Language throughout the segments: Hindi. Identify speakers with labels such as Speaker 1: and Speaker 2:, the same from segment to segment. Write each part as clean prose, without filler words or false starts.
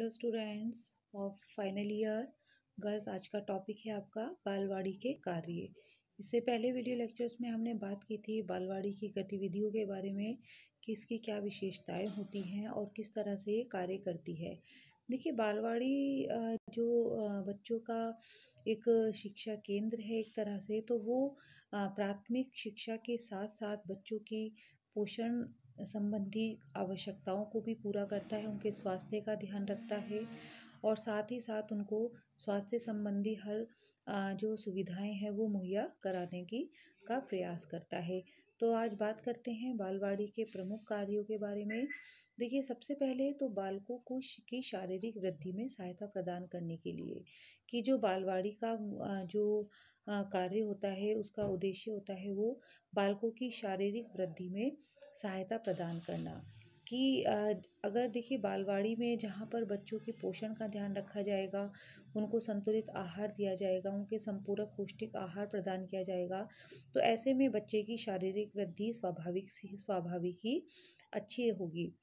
Speaker 1: Hello students of final year girls. आज का टॉपिक है आपका बालवाड़ी के कार्य। इससे पहले वीडियो लेक्चर्स में हमने बात की थी बालवाड़ी की गतिविधियों के बारे में कि इसकी क्या विशेषताएं होती हैं और किस तरह से ये कार्य करती है। देखिए, बालवाड़ी जो बच्चों का एक शिक्षा केंद्र है एक तरह से, तो वो प्राथमिक शिक्षा के साथ साथ बच्चों की पोषण संबंधी आवश्यकताओं को भी पूरा करता है, उनके स्वास्थ्य का ध्यान रखता है और साथ ही साथ उनको स्वास्थ्य संबंधी हर जो सुविधाएं हैं वो मुहैया कराने की का प्रयास करता है। तो आज बात करते हैं बालवाड़ी के प्रमुख कार्यों के बारे में। देखिए, सबसे पहले तो बालकों को की शारीरिक वृद्धि में सहायता प्रदान करने के लिए कि जो बालवाड़ी का जो कार्य होता है, उसका उद्देश्य होता है वो बालकों की शारीरिक वृद्धि में सहायता प्रदान करना। कि अगर देखिए बालवाड़ी में जहाँ पर बच्चों के पोषण का ध्यान रखा जाएगा, उनको संतुलित आहार दिया जाएगा, उनके संपूरक पौष्टिक आहार प्रदान किया जाएगा, तो ऐसे में बच्चे की शारीरिक वृद्धि स्वाभाविक ही अच्छी होगी।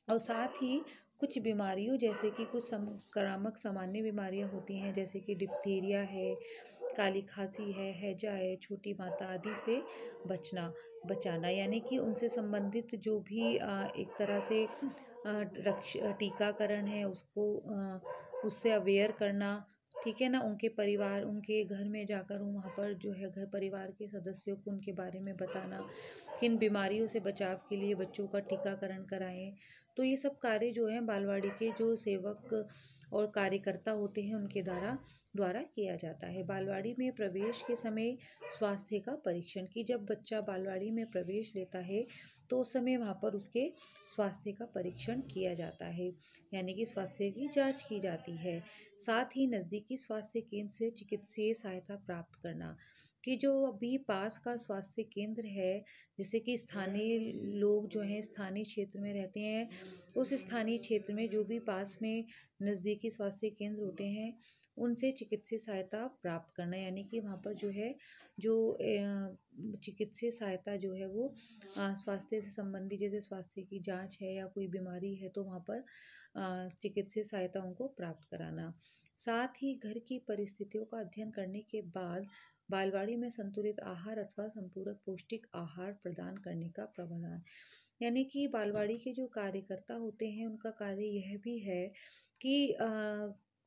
Speaker 1: और साथ ही कुछ बीमारियों जैसे कि कुछ संक्रामक सामान्य बीमारियां होती हैं, जैसे कि डिप्थीरिया है, काली खांसी है, हैजा है, छोटी माता आदि से बचाना, यानी कि उनसे संबंधित जो भी एक तरह से टीकाकरण है उसको उससे अवेयर करना। ठीक है ना, उनके परिवार उनके घर में जाकर वहाँ पर जो है घर परिवार के सदस्यों को उनके बारे में बताना, किन बीमारियों से बचाव के लिए बच्चों का टीकाकरण कराएं। तो ये सब कार्य जो है बालवाड़ी के जो सेवक और कार्यकर्ता होते हैं उनके द्वारा किया जाता है। बालवाड़ी में प्रवेश के समय स्वास्थ्य का परीक्षण, की जब बच्चा बालवाड़ी में प्रवेश लेता है तो उस समय वहाँ पर उसके स्वास्थ्य का परीक्षण किया जाता है, यानी कि स्वास्थ्य की जांच की जाती है। साथ ही नज़दीकी स्वास्थ्य केंद्र से चिकित्सीय सहायता प्राप्त करना, कि जो अभी पास का स्वास्थ्य केंद्र है, जैसे कि स्थानीय लोग जो हैं स्थानीय क्षेत्र में रहते हैं, उस स्थानीय क्षेत्र में जो भी पास में नज़दीकी स्वास्थ्य केंद्र होते हैं उनसे चिकित्सीय सहायता प्राप्त करना, यानी कि वहाँ पर जो है जो चिकित्सीय सहायता जो है वो स्वास्थ्य से संबंधी, जैसे स्वास्थ्य की जांच है या कोई बीमारी है तो वहाँ पर चिकित्सीय सहायता उनको प्राप्त कराना। साथ ही घर की परिस्थितियों का अध्ययन करने के बाद बालवाड़ी में संतुलित आहार अथवा संपूरक पौष्टिक आहार प्रदान करने का प्रावधान, यानी कि बालवाड़ी के जो कार्यकर्ता होते हैं उनका कार्य यह भी है कि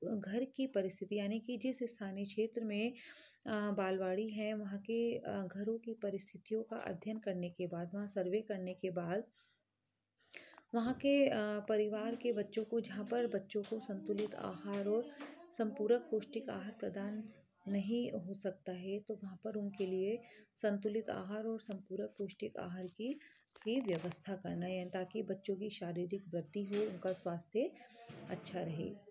Speaker 1: घर की परिस्थिति, यानी कि जिस स्थानीय क्षेत्र में बालवाड़ी है वहाँ के घरों की परिस्थितियों का अध्ययन करने के बाद, वहाँ सर्वे करने के बाद वहाँ के परिवार के बच्चों को, जहाँ पर बच्चों को संतुलित आहार और संपूरक पौष्टिक आहार प्रदान नहीं हो सकता है, तो वहाँ पर उनके लिए संतुलित आहार और संपूरक पौष्टिक आहार की व्यवस्था करना है, ताकि बच्चों की शारीरिक वृद्धि हो, उनका स्वास्थ्य अच्छा रहे।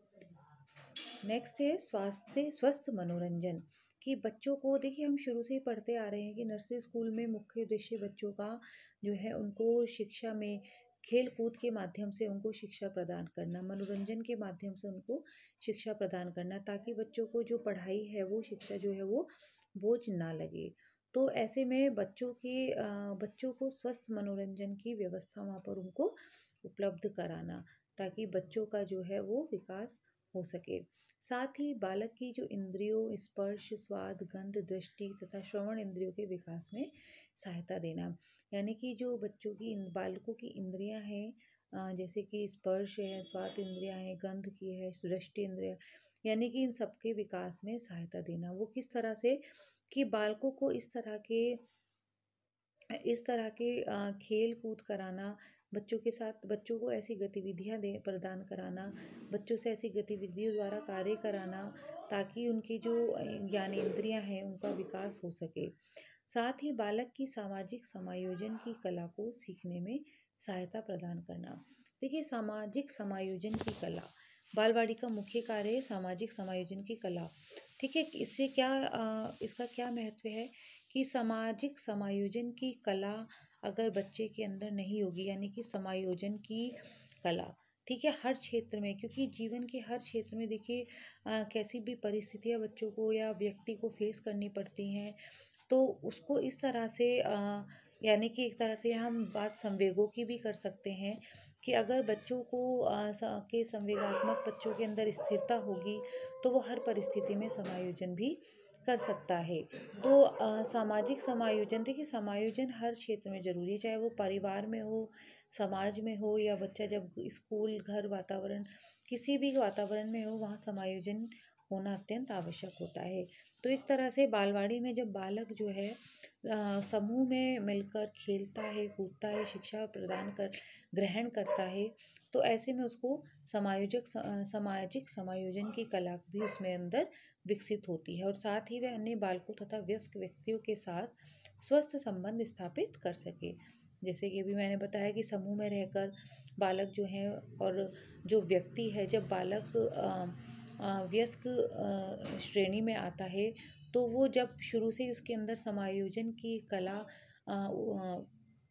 Speaker 1: नेक्स्ट है स्वस्थ मनोरंजन, कि बच्चों को, देखिए हम शुरू से ही पढ़ते आ रहे हैं कि नर्सरी स्कूल में मुख्य उद्देश्य बच्चों का जो है उनको शिक्षा में खेल कूद के माध्यम से उनको शिक्षा प्रदान करना, मनोरंजन के माध्यम से उनको शिक्षा प्रदान करना, ताकि बच्चों को जो पढ़ाई है वो शिक्षा जो है वो बोझ ना लगे। तो ऐसे में बच्चों को स्वस्थ मनोरंजन की व्यवस्था वहाँ पर उनको उपलब्ध कराना, ताकि बच्चों का जो है वो विकास हो सके। साथ ही बालक की जो इंद्रियों स्पर्श, स्वाद, गंध, दृष्टि तथा श्रवण इंद्रियों के विकास में सहायता देना, यानी कि जो बच्चों की बालकों की इंद्रियां हैं, जैसे कि स्पर्श है, स्वाद इंद्रियां हैं, गंध की है, दृष्टि इंद्रिया, यानी कि इन सबके विकास में सहायता देना। वो किस तरह से, कि बालकों को इस तरह के खेल कूद कराना, बच्चों के साथ बच्चों को ऐसी गतिविधियां प्रदान कराना, बच्चों से ऐसी गतिविधियों द्वारा कार्य कराना, ताकि उनकी जो ज्ञानेंद्रियां हैं उनका विकास हो सके। साथ ही बालक की सामाजिक समायोजन की कला को सीखने में सहायता प्रदान करना। देखिए, सामाजिक समायोजन की कला, बालवाड़ी का मुख्य कार्य है सामाजिक समायोजन की कला। ठीक है, इसका क्या महत्व है कि सामाजिक समायोजन की कला अगर बच्चे के अंदर नहीं होगी, यानी कि समायोजन की कला, ठीक है, हर क्षेत्र में, क्योंकि जीवन के हर क्षेत्र में देखिए कैसी भी परिस्थितियां बच्चों को या व्यक्ति को फेस करनी पड़ती हैं, तो उसको इस तरह से यानी कि एक तरह से हम बात संवेगों की भी कर सकते हैं कि अगर बच्चों को के संवेगात्मक बच्चों के अंदर स्थिरता होगी तो वो हर परिस्थिति में समायोजन भी कर सकता है। तो सामाजिक समायोजन, देखिए समायोजन हर क्षेत्र में ज़रूरी है, चाहे वो परिवार में हो, समाज में हो, या बच्चा जब स्कूल, घर, वातावरण, किसी भी वातावरण में हो, वहाँ समायोजन होना अत्यंत आवश्यक होता है। तो एक तरह से बालवाड़ी में जब बालक जो है समूह में मिलकर खेलता है, कूदता है, शिक्षा प्रदान कर ग्रहण करता है, तो ऐसे में उसको सामाजिक समायोजन की कला भी उसमें अंदर विकसित होती है, और साथ ही वह अन्य बालकों तथा वयस्क व्यक्तियों के साथ स्वस्थ संबंध स्थापित कर सके। जैसे कि अभी मैंने बताया कि समूह में रहकर बालक जो है, और जो व्यक्ति है, जब बालक वयस्क श्रेणी में आता है तो वो जब शुरू से ही उसके अंदर समायोजन की कला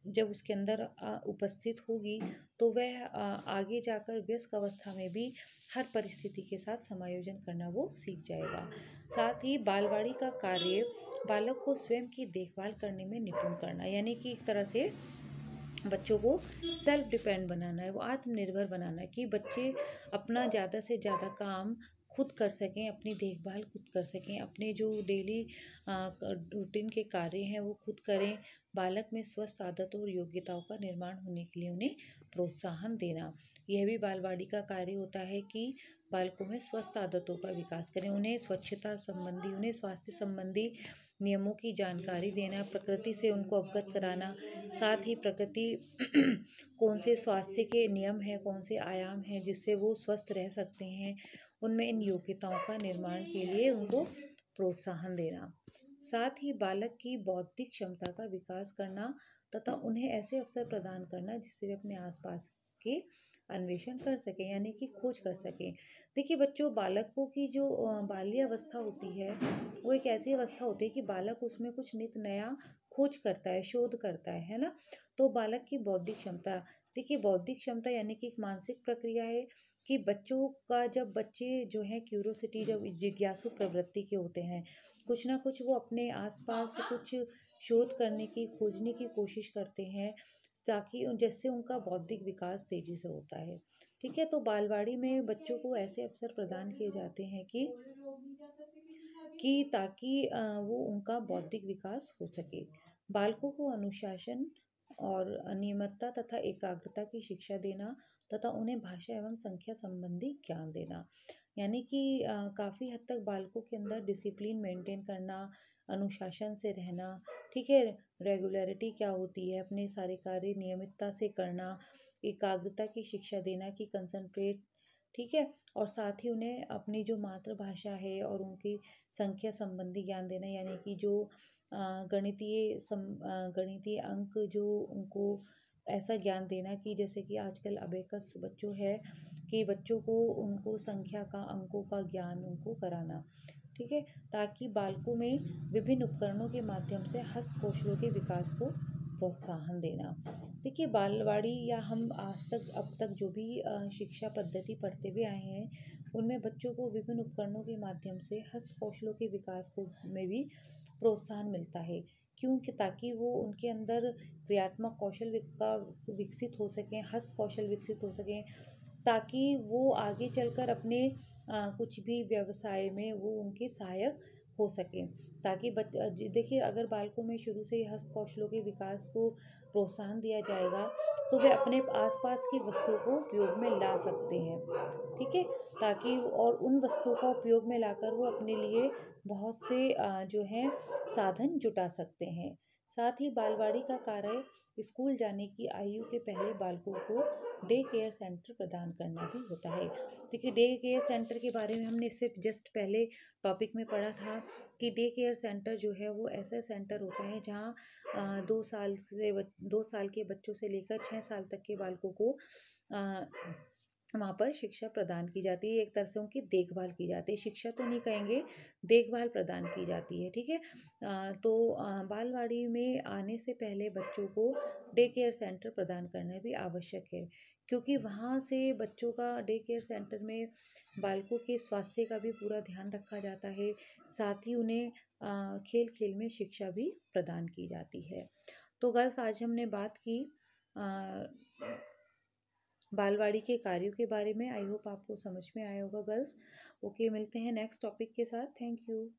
Speaker 1: जब उसके अंदर उपस्थित होगी तो वह आगे जाकर वयस्क अवस्था में भी हर परिस्थिति के साथ समायोजन करना वो सीख जाएगा। साथ ही बालवाड़ी का कार्य बालक को स्वयं की देखभाल करने में निपुण करना, यानी कि एक तरह से बच्चों को सेल्फ डिपेंड बनाना है, वो आत्मनिर्भर बनाना है, कि बच्चे अपना ज़्यादा से ज़्यादा काम खुद कर सकें, अपनी देखभाल खुद कर सकें, अपने जो डेली रूटीन के कार्य हैं वो खुद करें। बालक में स्वस्थ आदतों और योग्यताओं का निर्माण होने के लिए उन्हें प्रोत्साहन देना, यह भी बालवाड़ी का कार्य होता है कि बालकों में स्वस्थ आदतों का विकास करें, उन्हें स्वच्छता संबंधी, उन्हें स्वास्थ्य संबंधी नियमों की जानकारी देना, प्रकृति से उनको अवगत कराना, साथ ही प्रकृति कौन से स्वास्थ्य के नियम हैं, कौन से आयाम हैं जिससे वो स्वस्थ रह सकते हैं, उनमें इन योग्यताओं का निर्माण के लिए उनको प्रोत्साहन देना। साथ ही बालक की बौद्धिक क्षमता का विकास करना तथा उन्हें ऐसे अवसर प्रदान करना जिससे वे अपने आसपास के अन्वेषण कर सकें, यानी कि खोज कर सकें। देखिए बच्चों, बालकों की जो बाल्य अवस्था होती है वो एक ऐसी अवस्था होती है कि बालक उसमें कुछ नित नया खोज करता है, शोध करता है ना। तो बालक की बौद्धिक क्षमता, देखिए बौद्धिक क्षमता यानी कि एक मानसिक प्रक्रिया है कि बच्चों का, जब बच्चे जो है क्यूरोसिटी, जब जिज्ञासु प्रवृत्ति के होते हैं, कुछ ना कुछ वो अपने आसपास कुछ शोध करने की, खोजने की कोशिश करते हैं, ताकि जिससे उनका बौद्धिक विकास तेजी से होता है। ठीक है, तो बालवाड़ी में बच्चों को ऐसे अवसर प्रदान किए जाते हैं कि ताकि वो उनका बौद्धिक विकास हो सके। बालकों को अनुशासन और अनियमितता तथा एकाग्रता की शिक्षा देना तथा उन्हें भाषा एवं संख्या संबंधी ज्ञान देना, यानी कि काफ़ी हद तक बालकों के अंदर डिसिप्लिन मेंटेन करना, अनुशासन से रहना, ठीक है, रेगुलरिटी क्या होती है, अपने सारे कार्य नियमितता से करना, एकाग्रता की शिक्षा देना कि कंसंट्रेट, ठीक है, और साथ ही उन्हें अपनी जो मातृभाषा है और उनकी संख्या संबंधी ज्ञान देना, यानी कि जो गणितीय अंक जो उनको ऐसा ज्ञान देना कि जैसे कि आजकल अबेकस बच्चों है कि बच्चों को उनको संख्या का, अंकों का ज्ञान उनको कराना, ठीक है, ताकि बालकों में विभिन्न उपकरणों के माध्यम से हस्त कौशलों के विकास को प्रोत्साहन देना। देखिए बालवाड़ी या हम आज तक, अब तक जो भी शिक्षा पद्धति पढ़ते हुए आए हैं उनमें बच्चों को विभिन्न उपकरणों के माध्यम से हस्त कौशलों के विकास को में भी प्रोत्साहन मिलता है, क्योंकि ताकि वो उनके अंदर क्रियात्मक कौशल का विकसित हो सकें, हस्त कौशल विकसित हो सकें, ताकि वो आगे चलकर अपने कुछ भी व्यवसाय में वो उनके सहायक हो सकें। ताकि देखिए अगर बालकों में शुरू से ही हस्त कौशलों के विकास को प्रोत्साहन दिया जाएगा तो वे अपने आसपास की वस्तुओं को उपयोग में ला सकते हैं, ठीक है, ताकि और उन वस्तुओं का उपयोग में लाकर वो अपने लिए बहुत से जो हैं साधन जुटा सकते हैं। साथ ही बालवाड़ी का कार्य स्कूल जाने की आयु के पहले बालकों को डे केयर सेंटर प्रदान करना भी होता है। देखिए डे केयर सेंटर के बारे में हमने इससे जस्ट पहले टॉपिक में पढ़ा था कि डे केयर सेंटर जो है वो ऐसा सेंटर होता है जहाँ 2 साल के बच्चों से लेकर 6 साल तक के बालकों को वहाँ पर शिक्षा प्रदान की जाती है, एक तरह से उनकी देखभाल की जाती है, शिक्षा तो नहीं कहेंगे, देखभाल प्रदान की जाती है, ठीक है। तो बालवाड़ी में आने से पहले बच्चों को डे केयर सेंटर प्रदान करना भी आवश्यक है, क्योंकि वहाँ से बच्चों का डे केयर सेंटर में बालकों के स्वास्थ्य का भी पूरा ध्यान रखा जाता है, साथ ही उन्हें खेल खेल में शिक्षा भी प्रदान की जाती है। तो गर्ल्स आज हमने बात की बालवाड़ी के कार्यों के बारे में। आई होप आपको समझ में आया होगा गर्ल्स। ओके, मिलते हैं नेक्स्ट टॉपिक के साथ। Thank you.